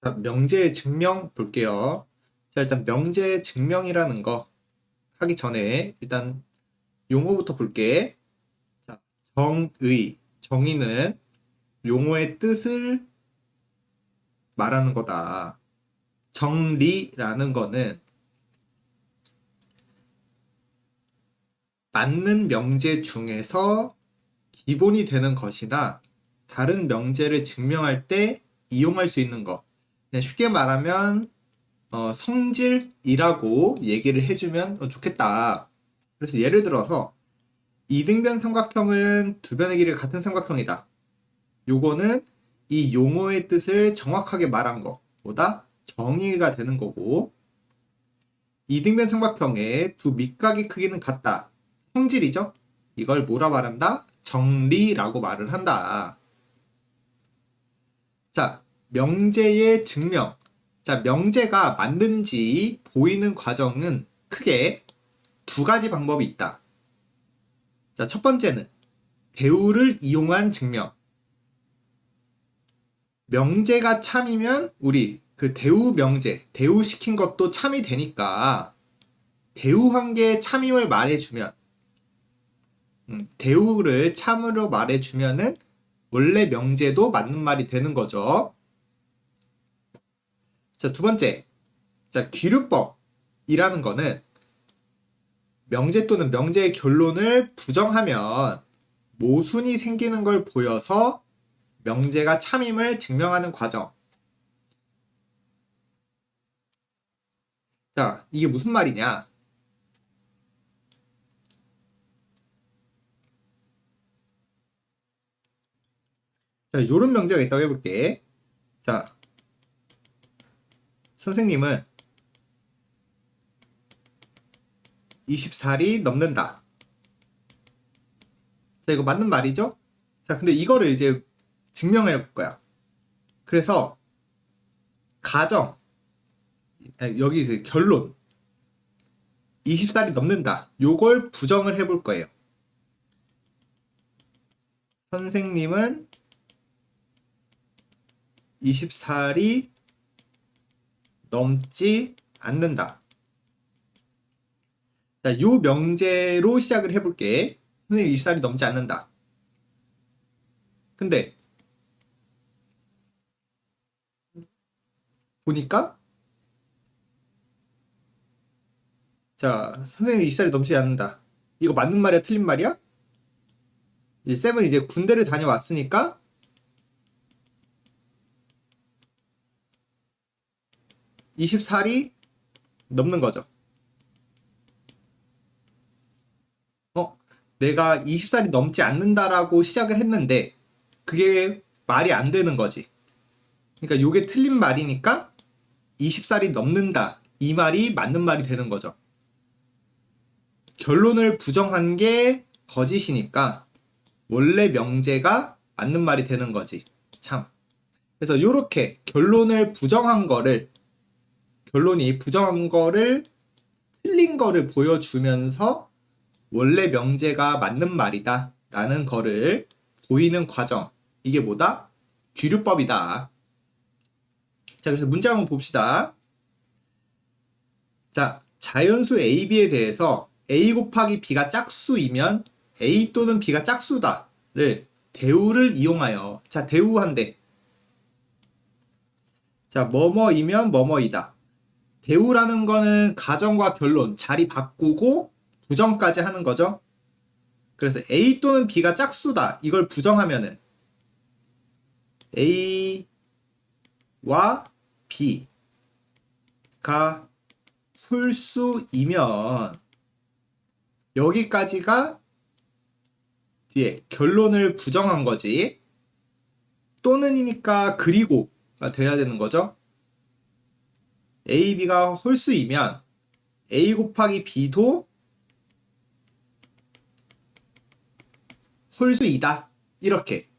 자, 명제의 증명 볼게요. 자, 일단 명제의 증명이라는 거 하기 전에 일단 용어부터 볼게. 자, 정의. 정의는 용어의 뜻을 말하는 거다. 정리라는 거는 맞는 명제 중에서 기본이 되는 것이나 다른 명제를 증명할 때 이용할 수 있는 것. 그냥 쉽게 말하면 성질이라고 얘기를 해주면 좋겠다. 그래서 예를 들어서 이등변 삼각형은 두 변의 길이가 같은 삼각형이다. 요거는 이 용어의 뜻을 정확하게 말한 것보다 정의가 되는 거고, 이등변 삼각형의 두 밑각의 크기는 같다. 성질이죠? 이걸 뭐라 말한다? 정리라고 말을 한다. 자, 명제의 증명. 자, 명제가 맞는지 보이는 과정은 크게 두 가지 방법이 있다. 자, 첫 번째는 대우를 이용한 증명. 명제가 참이면 우리 그 대우 명제, 대우시킨 것도 참이 되니까 대우한 게 참임을 말해주면, 대우를 참으로 말해주면은 원래 명제도 맞는 말이 되는 거죠. 자, 두 번째. 자, 귀류법이라는 거는 명제 또는 명제의 결론을 부정하면 모순이 생기는 걸 보여서 명제가 참임을 증명하는 과정. 자, 이게 무슨 말이냐? 자, 요런 명제가 있다고 해볼게. 자, 선생님은 24리 넘는다. 자, 이거 맞는 말이죠? 자, 근데 이거를 이제 증명해 볼 거야. 그래서 가정, 여기 이제 결론, 24리 넘는다. 요걸 부정을 해볼 거예요. 선생님은 24리 넘지 않는다. 자, 요 명제로 시작을 해볼게. 선생님 24리 넘지 않는다. 근데 보니까 자, 선생님이 24리 넘지 않는다. 이거 맞는 말이야, 틀린 말이야? 이제 쌤은 이제 군대를 다녀왔으니까 24리 넘는 거죠. 내가 24리 넘지 않는다라고 시작을 했는데 그게 말이 안 되는 거지. 그러니까 요게 틀린 말이니까 24리 넘는다. 이 말이 맞는 말이 되는 거죠. 결론을 부정한 게 거짓이니까 원래 명제가 맞는 말이 되는 거지. 참. 그래서 요렇게 결론을 부정한 거를, 결론이 부정한 거를 틀린 거를 보여주면서 원래 명제가 맞는 말이다 라는 거를 보이는 과정. 이게 뭐다? 귀류법이다. 자, 그래서 문제 한번 봅시다. 자, 자연수 A, B에 대해서 A 곱하기 B가 짝수이면 A 또는 B가 짝수다를 대우를 이용하여, 자, 대우한대. 자, 뭐뭐이면 뭐뭐이다. 대우라는 거는 가정과 결론, 자리 바꾸고 부정까지 하는 거죠. 그래서 A 또는 B가 짝수다. 이걸 부정하면은 A와 B가 홀수이면 여기까지가 뒤에 결론을 부정한 거지. 또는이니까 그리고가 돼야 되는 거죠. A, B가 홀수이면 A 곱하기 B도 홀수이다. 이렇게.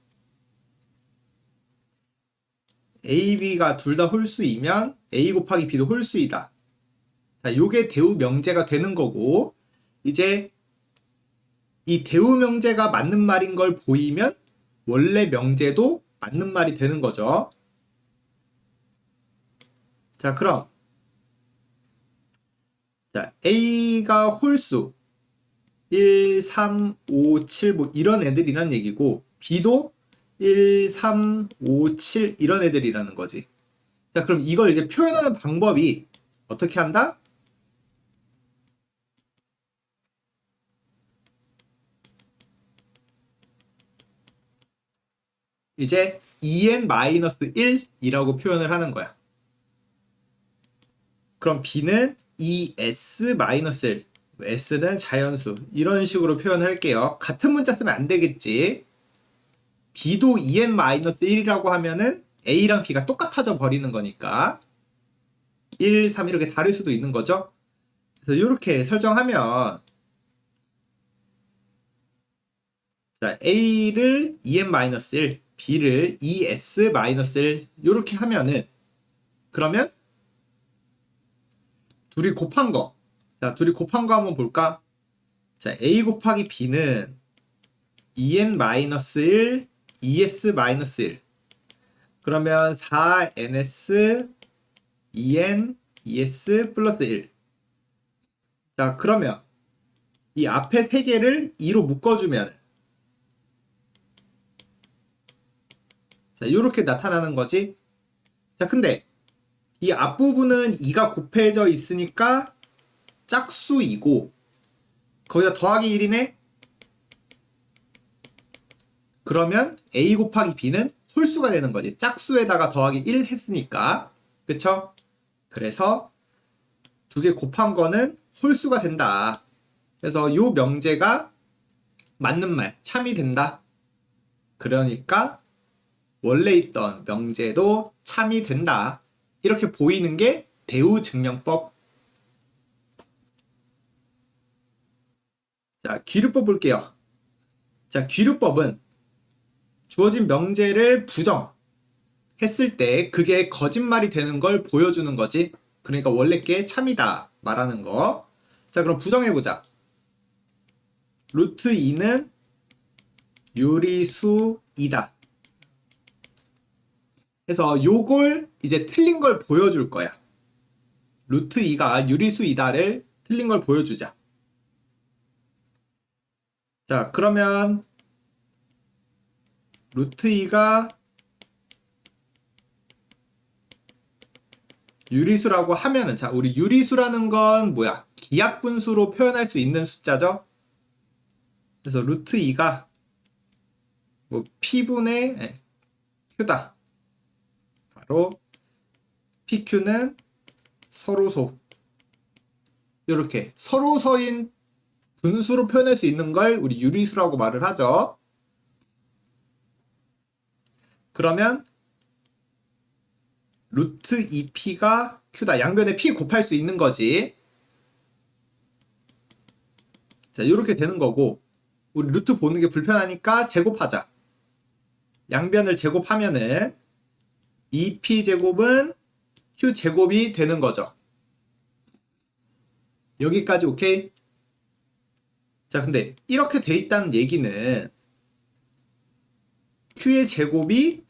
A, B가 둘 다 홀수이면 A 곱하기 B도 홀수이다. 자, 요게 대우 명제가 되는 거고, 이제 이 대우 명제가 맞는 말인 걸 보이면 원래 명제도 맞는 말이 되는 거죠. 자, 그럼 자, A가 홀수 1, 3, 5, 7 뭐 이런 애들이란 얘기고 B도 1, 3, 5, 7 이런 애들이라는 거지. 자, 그럼 이걸 이제 표현하는 방법이 어떻게 한다? 이제 2n-1이라고 표현을 하는 거야. 그럼 B는 2s-1, s는 자연수 이런 식으로 표현할게요. 같은 문자 쓰면 안 되겠지. B도 2n-1이라고 하면은 A랑 B가 똑같아져 버리는 거니까 1, 3 이렇게 다를 수도 있는 거죠. 그래서 이렇게 설정하면 자, A를 2n-1, B를 2s-1 이렇게 하면은 그러면 둘이 곱한 거. 자, 둘이 곱한 거 한번 볼까? 자, A 곱하기 B는 2n-1, 2s-1. 그러면 4ns, 2n, 2s 플러스 1. 자, 그러면 이 앞에 세 개를 2로 묶어주면 자, 이렇게 나타나는 거지. 자, 근데 이 앞부분은 2가 곱해져 있으니까 짝수이고 거기다 더하기 1이네? 그러면 A 곱하기 B는 홀수가 되는 거지. 짝수에다가 더하기 1 했으니까. 그쵸? 그래서 두 개 곱한 거는 홀수가 된다. 그래서 요 명제가 맞는 말, 참이 된다. 그러니까 원래 있던 명제도 참이 된다. 이렇게 보이는 게 대우증명법. 자, 귀류법 볼게요. 자, 귀류법은 주어진 명제를 부정했을 때 그게 거짓말이 되는 걸 보여주는 거지. 그러니까 원래 게 참이다 말하는 거. 자, 그럼 부정해보자. 루트 2는 유리수이다. 그래서 요걸 이제 틀린 걸 보여줄 거야. 루트 2가 유리수이다를 틀린 걸 보여주자. 자, 그러면 루트 2가 유리수라고 하면은 자, 우리 유리수라는 건 뭐야? 기하분수로 표현할 수 있는 숫자죠. 그래서 루트 2가 뭐 P분의 Q다. 바로 PQ는 서로소. 이렇게 서로서인 분수로 표현할 수 있는 걸 우리 유리수라고 말을 하죠. 그러면 루트 2P가 Q다. 양변에 P 곱할 수 있는 거지. 자, 이렇게 되는 거고 우리 루트 보는 게 불편하니까 제곱하자. 양변을 제곱하면은 2P제곱은 Q제곱이 되는 거죠. 여기까지 오케이? 자, 근데 이렇게 돼 있다는 얘기는 Q의 제곱이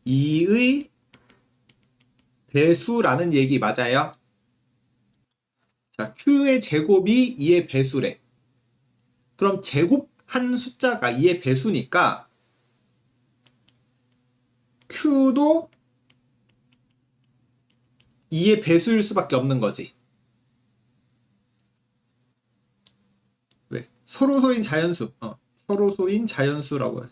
2의 배수라는 얘기 맞아요? 자, Q의 제곱이 2의 배수래. 그럼 제곱한 숫자가 2의 배수니까 Q도 2의 배수일 수밖에 없는 거지. 왜? 서로소인 자연수. 서로소인 자연수라고 해.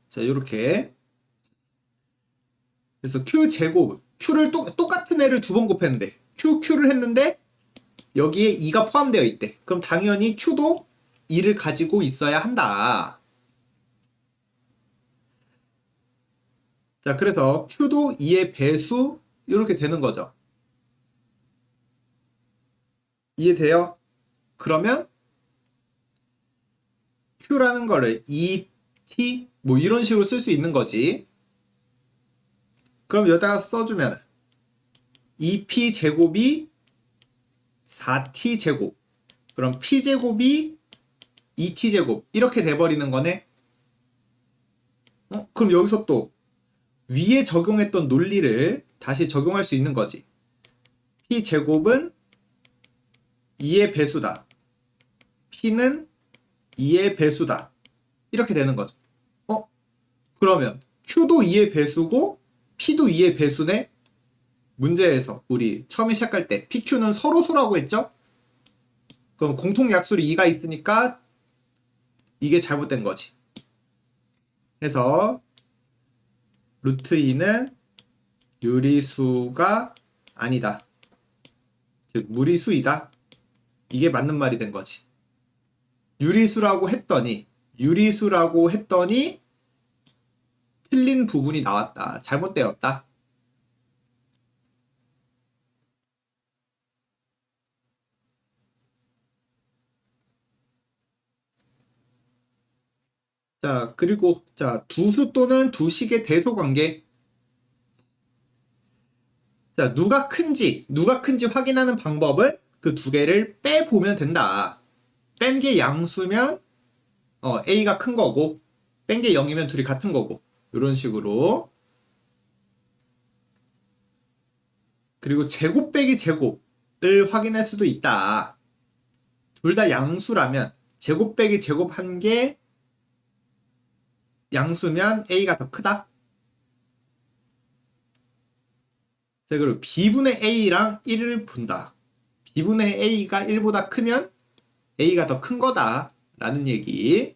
자, 요렇게. 그래서 Q제곱. Q를 똑같은 애를 두 번 곱했는데 Q를 했는데 여기에 2가 포함되어 있대. 그럼 당연히 Q도 2를 가지고 있어야 한다. 자, 그래서 Q도 2의 배수 이렇게 되는 거죠. 이해돼요? 그러면 Q라는 거를 2T 뭐 이런 식으로 쓸 수 있는 거지. 그럼 여기다가 써주면 2P 제곱이 4T 제곱. 그럼 P 제곱이 2T 제곱 이렇게 돼버리는 거네. 그럼 여기서 또 위에 적용했던 논리를 다시 적용할 수 있는 거지. P제곱은 2의 배수다. P는 2의 배수다. 이렇게 되는 거죠. 그러면 Q도 2의 배수고 P도 2의 배수네? 문제에서 우리 처음에 시작할 때 PQ는 서로소라고 했죠? 그럼 공통 약수로 2가 있으니까 이게 잘못된 거지. 그래서 루트 2는 유리수가 아니다. 즉 무리수이다. 이게 맞는 말이 된 거지. 유리수라고 했더니 틀린 부분이 나왔다. 잘못되었다. 자, 그리고 두수 또는 두식의 대소관계. 자, 누가 큰지 확인하는 방법을 그 두 개를 빼보면 된다. 뺀 게 양수면 A가 큰 거고, 뺀 게 0이면 둘이 같은 거고, 이런 식으로. 그리고 제곱 빼기 제곱을 확인할 수도 있다. 둘 다 양수라면 제곱 빼기 제곱 한 게 양수면 A가 더 크다. 자, 그리고 B분의 A랑 1을 본다. B분의 A가 1보다 크면 A가 더 큰 거다 라는 얘기.